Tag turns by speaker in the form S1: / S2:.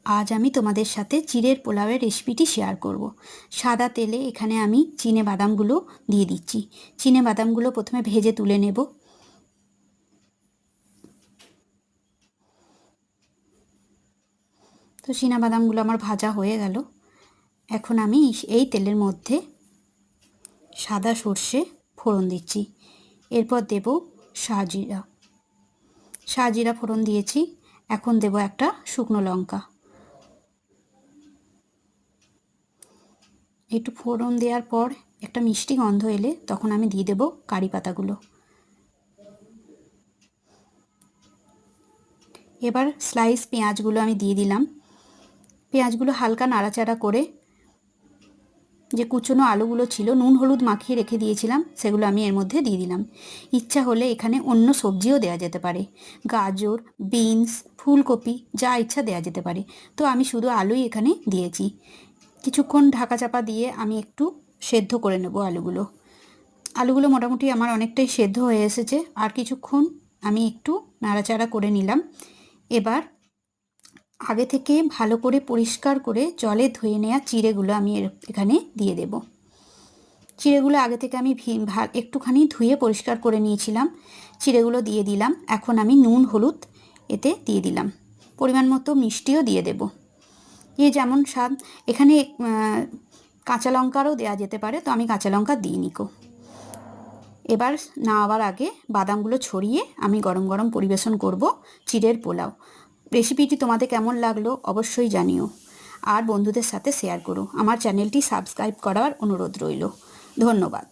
S1: আজ আমি তোমাদের সাথে চিড়ের পোলাওয়ের রেসিপিটি শেয়ার করব। সাদা তেলে এখানে আমি চিনে বাদামগুলো দিয়ে দিচ্ছি। চিনে বাদামগুলো প্রথমে ভেজে তুলে নেব। তো চিনা বাদামগুলো আমার ভাজা হয়ে গেল। এখন আমি এই তেলের মধ্যে সাদা সর্ষে ফোড়ন দিচ্ছি। এরপর দেব শাহজিরা। শাহজিরা ফোড়ন দিয়েছি। এখন দেব একটা শুকনো লঙ্কা। একটু ফোড়ন দেওয়ার পর একটা মিষ্টি গন্ধ এলে তখন আমি দিয়ে দেব কারি পাতাগুলো। এবার স্লাইস পেঁয়াজগুলো আমি দিয়ে দিলাম। পেঁয়াজগুলো হালকা নাড়াচাড়া করে যে কুচনো আলুগুলো ছিল নুন হলুদ মাখিয়ে রেখে দিয়েছিলাম সেগুলো আমি এর মধ্যে দিয়ে দিলাম। ইচ্ছা হলে এখানে অন্য সবজিও দেওয়া যেতে পারে, গাজর, বিনস, ফুলকপি যা ইচ্ছা দেওয়া যেতে পারে। তো আমি শুধু আলুই এখানে দিয়েছি। কিছুক্ষণ ঢাকা চাপা দিয়ে আমি একটু সেদ্ধ করে নেব আলুগুলো। আলুগুলো মোটামুটি আমার অনেকটাই সেদ্ধ হয়ে এসেছে। আর কিছুক্ষণ আমি একটু নাড়াচাড়া করে নিলাম। এবার আগে থেকে ভালো করে পরিষ্কার করে জলে ধুয়ে নেওয়া চিড়েগুলো আমি এখানে দিয়ে দেব। চিড়েগুলো আগে থেকে আমি একটুখানি ধুয়ে পরিষ্কার করে নিয়েছিলাম। চিড়েগুলো দিয়ে দিলাম। এখন আমি নুন হলুদ এতে দিয়ে দিলাম। পরিমাণ মতো মিষ্টিও দিয়ে দেব। যেমন স্বাদ। এখানে কাঁচা লঙ্কারও দেওয়া যেতে পারে, তো আমি কাঁচা লঙ্কা দিইনি কো। এবার নামাবার আগে বাদামগুলো ছড়িয়ে আমি গরম গরম পরিবেশন করব চিড়ের পোলাও। রেসিপিটি তোমাদের কেমন লাগলো অবশ্যই জানিও। আর বন্ধুদের সাথে শেয়ার করো। আমার চ্যানেলটি সাবস্ক্রাইব করার অনুরোধ রইল। ধন্যবাদ।